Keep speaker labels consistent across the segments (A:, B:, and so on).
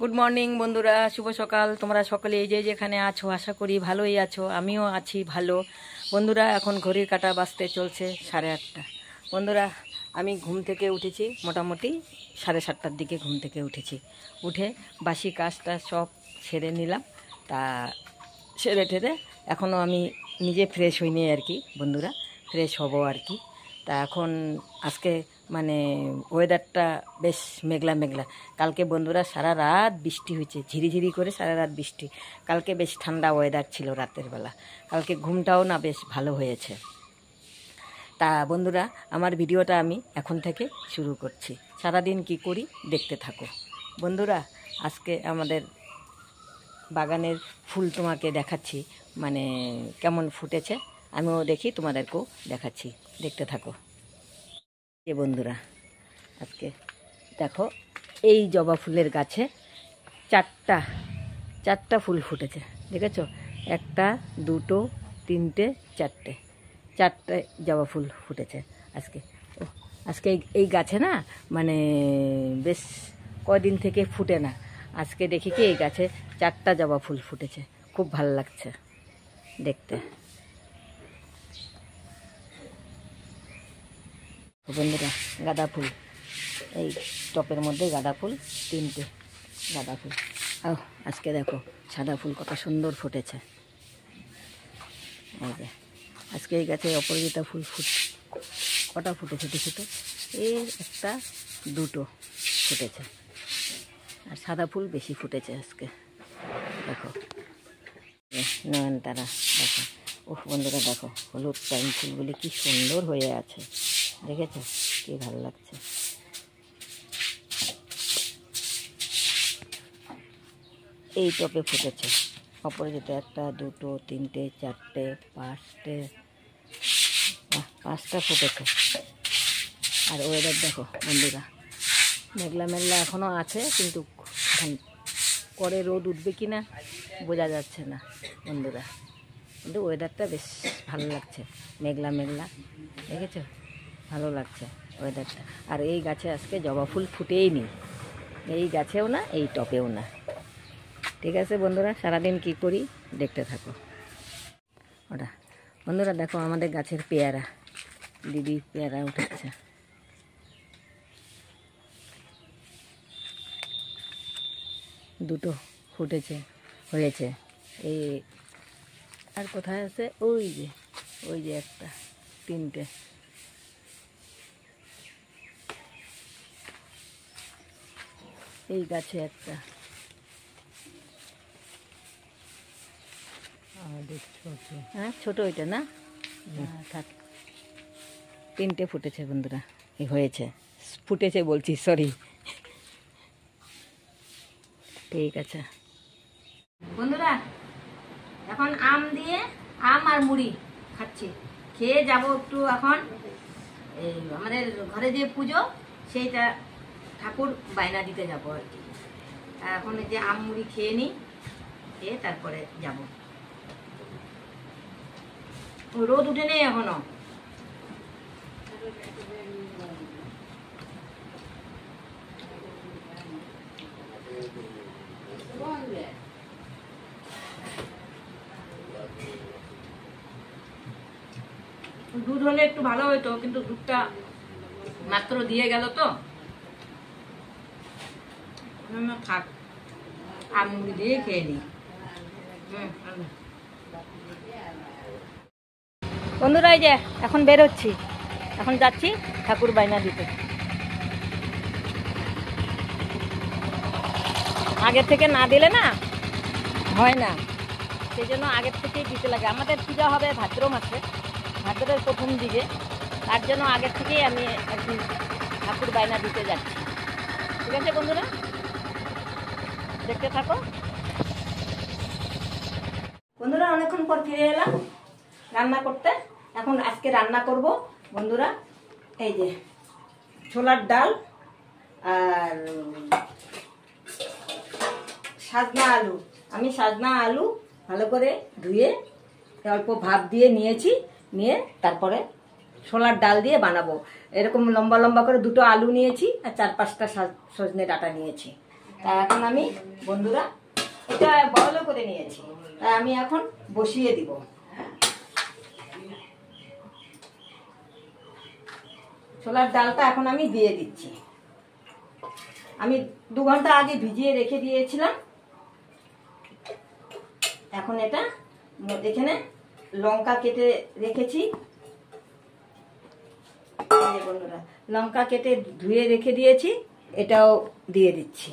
A: Good morning বন্ধুরা, শুভ সকাল। তোমরা সকলে এই যে যেখানে আছো আশা করি ভালোই আছো, আমিও আছি ভালো। বন্ধুরা, এখন ঘড়ির কাঁটা বাজতে চলছে 8:30। বন্ধুরা, আমি ঘুম থেকে উঠেছি মোটামুটি 7:30টার দিকে ঘুম থেকে উঠেছি। উঠে বাসি কাজটা সব সেরে নিলাম। তা সেরে টেরে এখনও আমি নিজে ফ্রেশ হইনি আর কি বন্ধুরা, ফ্রেশ হব আর কি। তা এখন আজকে মানে ওয়েদারটা বেশ মেঘলা মেঘলা। কালকে বন্ধুরা সারা রাত বৃষ্টি হয়েছে, ঝিরিঝিরি করে সারা রাত বৃষ্টি। কালকে বেশ ঠান্ডা ওয়েদার ছিল রাতের বেলা, কালকে ঘুমটাও না বেশ ভালো হয়েছে। তা বন্ধুরা, আমার ভিডিওটা আমি এখন থেকে শুরু করছি। সারাদিন কি করি দেখতে থাকো বন্ধুরা। আজকে আমাদের বাগানের ফুল তোমাকে দেখাচ্ছি, মানে কেমন ফুটেছে আমিও দেখি, তোমাদেরকেও দেখাচ্ছি, দেখতে থাকো। এ বন্ধুরা, আজকে দেখো এই জবা ফুলের গাছে চারটা ফুল ফুটেছে, দেখেছো? একটা, দুটো, তিনটে, চারটে জবা ফুল ফুটেছে আজকে। আজকে এই গাছে না মানে বেশ কদিন থেকে ফুটে না, আজকে দেখি কি এই গাছে 4টা জবা ফুল ফুটেছে, খুব ভালো লাগছে দেখতে। বন্ধুরা, গাঁদা ফুল, এই টপের মধ্যে গাঁদা ফুল, 3টে গাঁদা ফুল। আজকে দেখো সাদা ফুল কত সুন্দর ফুটেছে। এই যে আজকে এই গাছে অপরাজিতা ফুল কটা ফুটেছে দেখি তো। এই একটা, দুটো ফুটেছে, আর সাদা ফুল বেশি ফুটেছে আজকে। দেখো নয়নতারা, দেখো বন্ধুরা, দেখো হলুদ টাইম ফুলগুলি কি সুন্দর হয়ে আছে, দেখেছো? কি ভালো লাগছে। এই টপে ফুটেছে অপরাজিতা, একটা, দুটো, তিনটে, চারটে, পাঁচটা ফুটেছে। আর ওয়েদার দেখো বন্ধুরা, মেঘলা মেঘলা এখনও আছে, কিন্তু এখন পরে রোদ উঠবে কি না বোঝা যাচ্ছে না বন্ধুরা। কিন্তু ওয়েদারটা বেশ ভালো লাগছে, মেঘলা মেঘলা, দেখেছো? ভালো লাগছে ওয়েদারটা। আর এই গাছে আজকে জবা ফুল ফুটেই নি, এই গাছেও না, এই টপেও না। ঠিক আছে বন্ধুরা, সারাদিন কি করি দেখতে থাকো। ওটা বন্ধুরা দেখো আমাদের গাছের পেয়ারা, দিদি পেয়ারা উঠেছে। দুটো ফুটেছে, হয়েছে। এই আর কোথায় আছে? ওই যে একটা, 3টে। এই গাছে একটা, হ্যাঁ ছোট ওইটা না, থাক। 3টে ফুটেছে বন্ধুরা, এই হয়েছে, ফুটেছে বলছি, সরি। ঠিক আছে বন্ধুরা, এখন আম আর মুড়ি খাচ্ছি। খেয়ে যাব একটু এখন এই আমাদের ঘরে যে পুজো, সেইটা ঠাকুর বায়না দিতে যাবো আর কি। এখন এই যে আম মুড়ি খেয়ে নিই, খেয়ে তারপরে যাব। রোদ উঠে নেই এখনো। দুধ হলে একটু ভালো হতো, কিন্তু দুধটা মাত্র দিয়ে গেল তো, থাক, আম মুড়ি দিয়ে খেয়ে নিই। বন্ধুরা, এই যে এখন বেরোচ্ছি, এখন যাচ্ছি ঠাকুর বায়না দিতে। আগের থেকে না দিলে না হয় না, সেই জন্য আগের থেকেই দিতে লাগে। আমাদের পূজা হবে ভাদ্র মাসে, ভাদ্রের প্রথম দিকে, তার জন্য আগের থেকেই আমি আর কি ঠাকুর বায়না দিতে যাচ্ছি। ঠিক আছে বন্ধুরা, দেখতে থাকো। বন্ধুরা, অনেকক্ষণ পর ফিরে এলাম রান্না করতে। এখন আজকে রান্না করব বন্ধুরা, এই যে ছোলার ডাল আর সাজনা আলু। আমি সাজনা আলু ভালো করে ধুয়ে অল্প ভাপ দিয়ে নিয়েছি, নিয়ে তারপরে ছোলার ডাল দিয়ে বানাবো। এরকম লম্বা লম্বা করে 2টো আলু নিয়েছি, আর 4-5টা সজনে ডাঁটা নিয়েছি। তা এখন আমি বন্ধুরা এটা বড় করে নিয়েছি, তাই আমি এখন বসিয়ে দিব। ছোলার ডালটা এখন আমি দিয়ে দিচ্ছি। আমি 2 ঘন্টা আগে ভিজিয়ে রেখে দিয়েছিলাম। এখন এটা এখানে লঙ্কা কেটে রেখেছি, বন্ধুরা লঙ্কা কেটে ধুয়ে রেখে দিয়েছি, এটাও দিয়ে দিচ্ছি।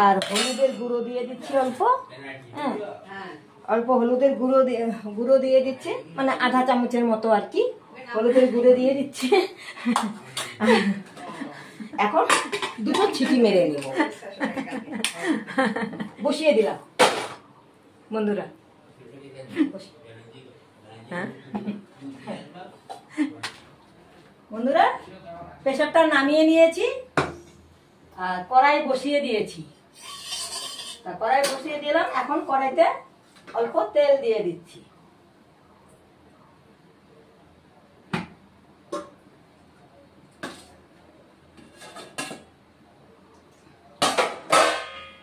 A: আর হলুদের গুঁড়ো দিয়ে দিচ্ছি অল্প, হ্যাঁ অল্প হলুদের গুঁড়ো দিয়ে দিচ্ছি, মানে আধা চামচের মতো আর কি হলুদের গুঁড়ো দিয়ে দিচ্ছি। এখন 2টো ছিটি মেরে নেব। বসিয়ে দিলাম বন্ধুরা। হ্যাঁ বন্ধুরা, প্রেসারটা নামিয়ে নিয়েছি আর কড়াই বসিয়ে দিয়েছি। কড়াই বসিয়ে দিলাম, এখন কড়াইতে অল্প তেল দিয়ে দিচ্ছি।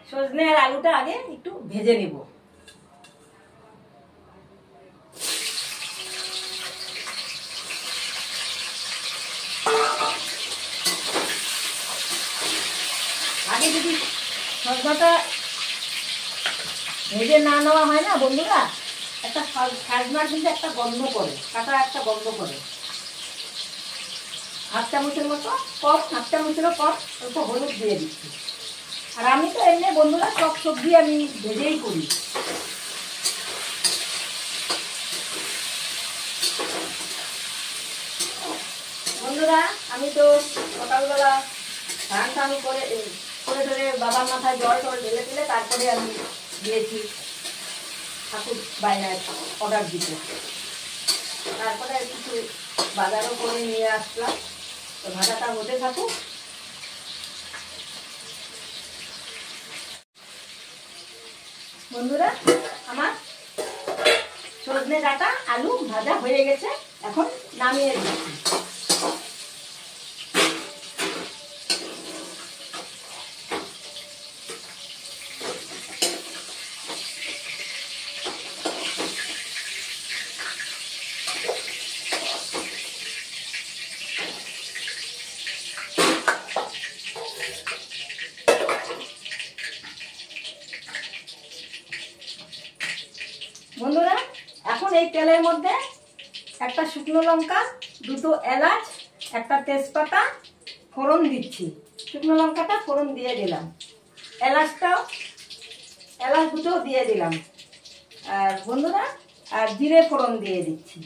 A: সজনে আর আলুটা আগে একটু ভেজে নিব। আগে যদি সজনাটা ভেজে না নেওয়া হয় না বন্ধুরা, একটা সজনার কিন্তু একটা গন্ধ করে, কাটা একটা গন্ধ করে। 1/2 চামচের মতো কম, 1/2 চামচেরও কম অল্প হলুদ দিয়ে দিচ্ছি। আর আমি তো এমনি বন্ধুরা সব সবজি আমি ভেজেই করি। বন্ধুরা আমি তো সকালবেলা স্নান টান করে ধরে বাবার মাথায় জল টল ঢেলে দিলে তারপরে আমি দিয়েছি ঠাকুর বাইনায় অর্ডার দিতে। তারপরে কিছু বাজারও করে নিয়ে আসলাম। তো ভাজাটা হতে থাকুক। বন্ধুরা আমার সজনে ডাঁটা আলু ভাজা হয়ে গেছে, এখন নামিয়ে দিচ্ছি। বন্ধুরা এখন এই তেলের মধ্যে একটা শুকনো লঙ্কা, 2টো এলাচ, একটা তেজপাতা ফোড়ন দিচ্ছি। শুকনো লঙ্কাটা ফোড়ন দিয়ে দিলাম, এলাচ 2টো দিয়ে দিলাম, আর বন্ধুরা আর জিরে ফোড়ন দিয়ে দিচ্ছি।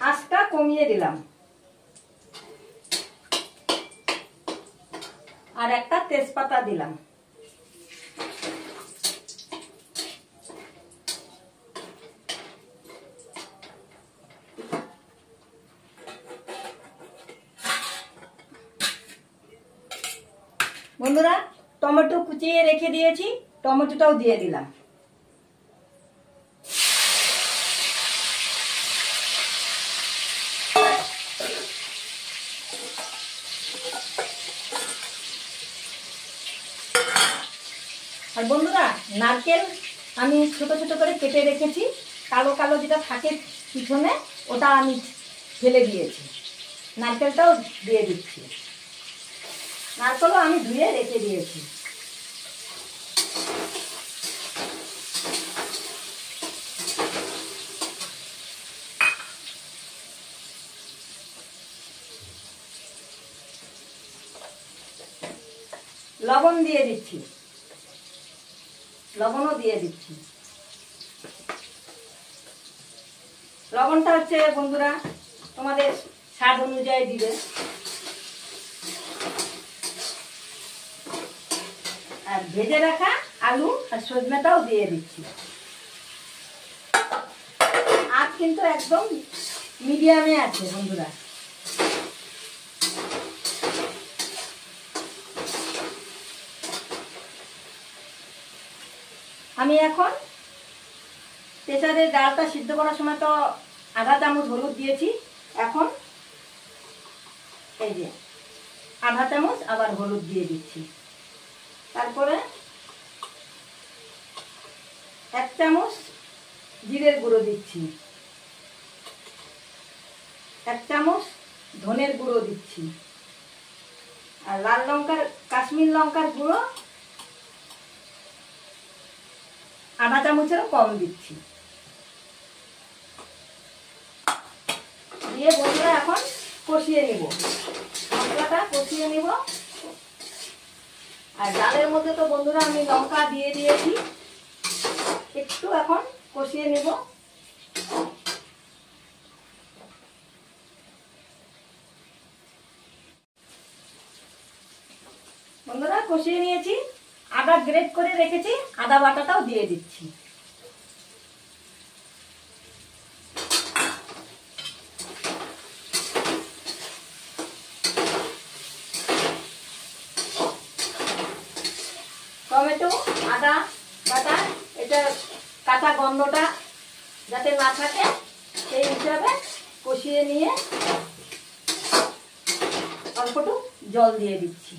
A: আঁচটা কমিয়ে দিলাম, আর একটা তেজপাতা দিলাম। বন্ধুরা টমেটো কুচিয়ে রেখে দিয়েছি, টমেটোটাও দিয়ে দিলাম। আর বন্ধুরা নারকেল আমি ছোট ছোট করে কেটে রেখেছি, কালো কালো যেটা থাকে পিছনে ওটা আমি ফেলে দিয়েছি। নারকেলটাও দিয়ে দিচ্ছি, নারকেলও আমি ধুয়ে রেখে দিয়েছি। লবণ দিয়ে দিচ্ছি, লবণও দিয়ে দিচ্ছি। লবণটা হচ্ছে বন্ধুরা তোমাদের স্বাদ অনুযায়ী দিবে। আর ভেজে রাখা আলু আর সজনাটাও দিয়ে দিচ্ছি। আঁচ কিন্তু একদম মিডিয়ামে আছে বন্ধুরা। আমি এখন প্রেসারে ডালটা সিদ্ধ করার সময় তো আধা চামচ হলুদ দিয়েছি, এখন এই যে আধা চামচ আবার হলুদ দিয়ে দিচ্ছি। তারপরে 1 চামচ জিরের গুঁড়ো দিচ্ছি, 1 চামচ ধনের গুঁড়ো দিচ্ছি, আর লাল লঙ্কার কাশ্মীর লঙ্কার গুঁড়ো আধা চামচেরও কম দিচ্ছি। দিয়ে বন্ধুরা এখন কষিয়ে নিব, মশলাটা কষিয়ে নিব। আর ডালের মধ্যে তো বন্ধুরা আমি লঙ্কা দিয়ে দিয়েছি, একটু এখন কষিয়ে নিব। বন্ধুরা কষিয়ে নিয়েছি, আদা গ্রেট করে রেখেছি, আদা বাটাটাও দিয়ে দিচ্ছি। টমেটো আদা বাটা এটা কাঁচা গন্ধটা যাতে না থাকে সেই হিসাবে কষিয়ে নিয়ে অল্পটু জল দিয়ে দিচ্ছি।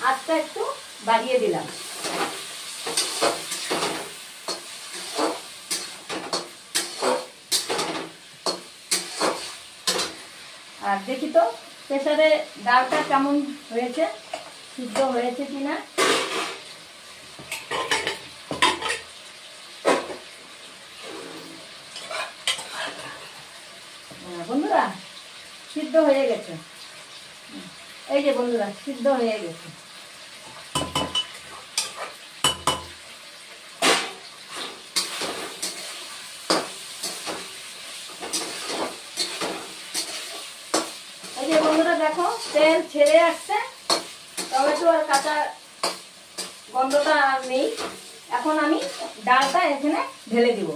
A: আঁচটা একটু বাড়িয়ে দিলাম। আর দেখি তো প্রেসারে ডালটা কেমন হয়েছে, সিদ্ধ হয়েছে কিনা। বন্ধুরা সিদ্ধ হয়ে গেছে, এই যে বন্ধুরা সিদ্ধ হয়ে গেছে। এই যে বন্ধুরা দেখো তেল ছেড়ে আসছে, টমেটো আর কাঁচা গন্ধটা আর নেই। এখন আমি ডালটা এখানে ঢেলে দিব।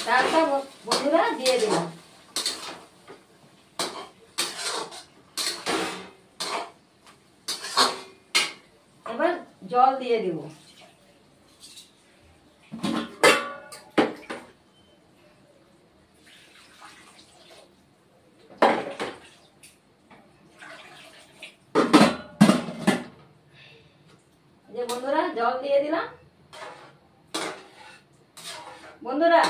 A: ডালটা বন্ধুরা দিয়ে দিলাম। এবার জল দিয়ে দেব। যে বন্ধুরা জল দিয়ে দিলাম। বন্ধুরা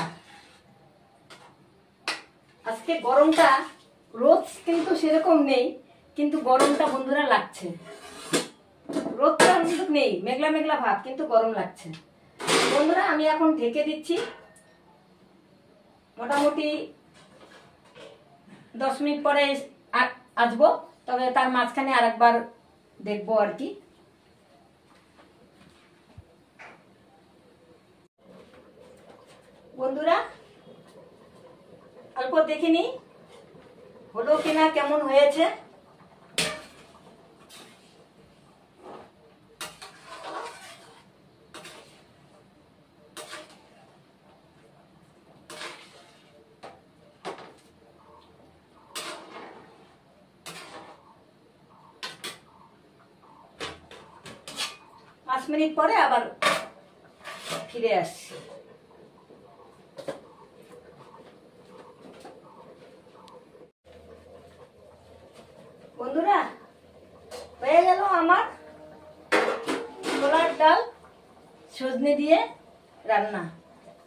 A: আজকে গরমটা, রোদ কিন্তু সেরকম নেই, কিন্তু গরমটা বন্ধুরা লাগছে। রোদটা কিন্তু নেই, মেঘলা মেঘলা ভাব, কিন্তু গরম লাগছে। বন্ধুরা আমি এখন ঢেকে দিচ্ছি, মোটামুটি 10 মিনিট পরে আসবো, তবে তার মাঝখানে আরেকবার দেখবো আর কি। বন্ধুরা অল্প দেখে নি হলো কিনা, কেমন হয়েছে। পাঁচ মিনিট পরে আবার ফিরে আসছি। বন্ধুরা হয়ে গেল আমার ছোলার ডাল সজনে দিয়ে রান্না।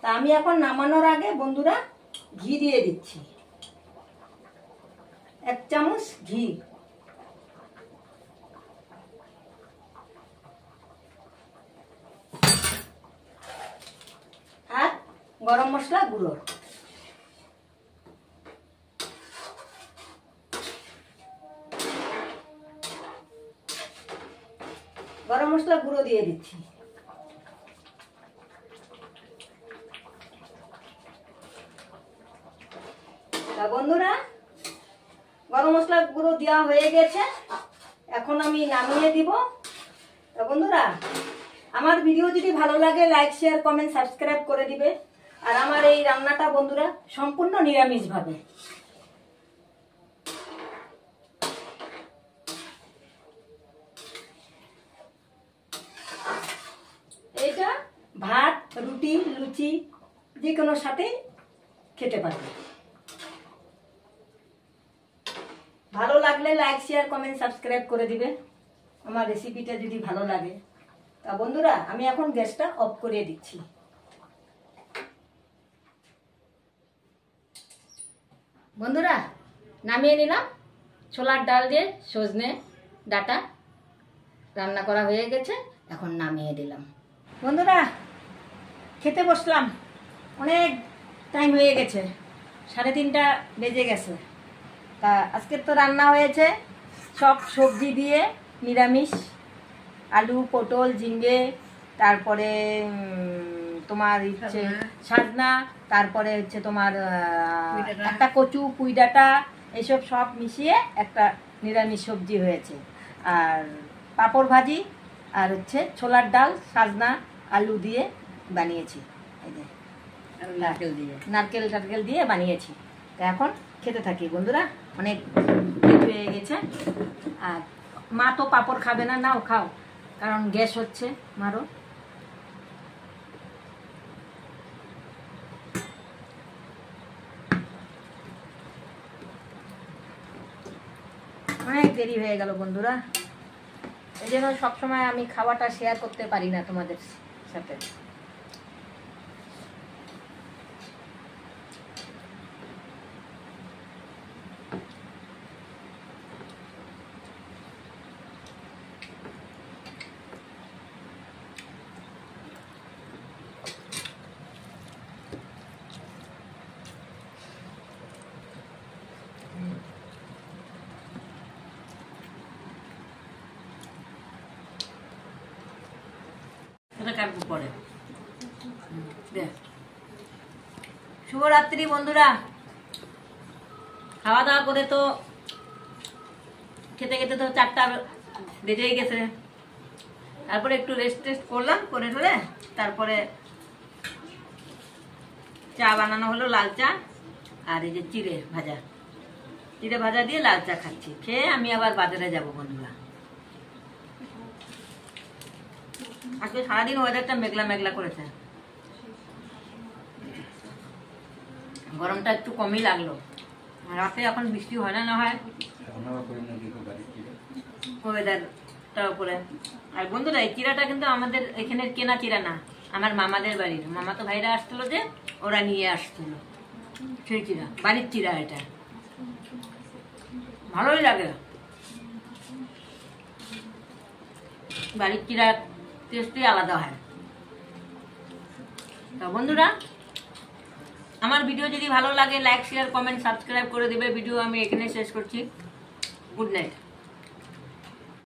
A: তা আমি এখন নামানোর আগে বন্ধুরা ঘি দিয়ে দিচ্ছি, 1 চামচ ঘি। আর গরম মশলা গুঁড়ো। গরম মশলা গুঁড়ো দিয়ে দিচ্ছি। তা বন্ধুরা গরম মশলা গুঁড়ো দেওয়া হয়ে গেছে, এখন আমি নামিয়ে দিব। তা বন্ধুরা আমার ভিডিও যদি ভালো লাগে লাইক শেয়ার কমেন্ট সাবস্ক্রাইব করে দিবে। আর আমার এই রান্নাটা বন্ধুরা সম্পূর্ণ নিরামিষ ভাবে। এইটা ভাত, রুটি, লুচি যে কোনো সাথে খেতে পারবে। ভালো লাগলে লাইক শেয়ার কমেন্ট সাবস্ক্রাইব করে দিবে আমার রেসিপিটা যদি ভালো লাগে। তা বন্ধুরা আমি এখন গ্যাসটা অফ করে দিচ্ছি। বন্ধুরা নামিয়ে নিলাম। ছোলার ডাল দিয়ে সজনে ডাঁটা রান্না করা হয়ে গেছে, এখন নামিয়ে দিলাম। বন্ধুরা খেতে বসলাম, অনেক টাইম হয়ে গেছে, 3:30 বেজে গেছে। তা আজকের তো রান্না হয়েছে সব সবজি দিয়ে নিরামিষ, আলু, পটল, ঝিঙ্গে, তারপরে তোমার হচ্ছে সাজনা, তারপরে হচ্ছে তোমার একটা কচু, পুঁই ডাঁটা, এইসব সব মিশিয়ে একটা নিরামিষ সবজি হয়েছে। আর পাঁপড় ভাজি, আর হচ্ছে ছোলার ডাল সাজনা আলু দিয়ে বানিয়েছি, এই যে নারকেল টারকেল দিয়ে বানিয়েছি। তা এখন খেতে থাকি বন্ধুরা, অনেক হয়ে গেছে। আর মা তো পাঁপড় খাবে না, নাও খাও, কারণ গ্যাস হচ্ছে মারও। অনেক দেরি হয়ে গেল বন্ধুরা, এই জন্য সবসময় আমি খাওয়াটা শেয়ার করতে পারি না তোমাদের সাথে। পরে শুভরাত্রি বন্ধুরা। খাওয়া দাওয়া করে তো খেতে খেতে তো 4টা বেজেই গেছে। তারপরে একটু রেস্ট টেস্ট করলাম, করে টোরে তারপরে চা বানানো হলো, লাল চা আর এই যে চিড়ে ভাজা দিয়ে লাল চা খাচ্ছি। খেয়ে আমি আবার বাজারে যাব বন্ধুরা। আজকে সারাদিন ওয়েদারটা মেঘলা মেঘলা করেছে, গরমটা একটু কমই লাগলো। রাতে এখন বৃষ্টি হয় না হয় ওয়েদারটার উপরে। আর বন্ধুরা এই চিড়াটা কিন্তু আমাদের এখানের কেনা চিড়া না, আমার মামাদের বাড়ির মামাতো ভাইরা আসছিল যে, ওরা নিয়ে আসছিল সেই চিড়া, বাড়ির চিড়া। এটা ভালোই লাগে, বাড়ির চিড়া টেস্টই আলাদা হয়। তো বন্ধুরা আমার ভিডিও যদি ভালো লাগে লাইক শেয়ার কমেন্ট সাবস্ক্রাইব করে দিবে। ভিডিও আমি এখানে শেষ করছি। Good night.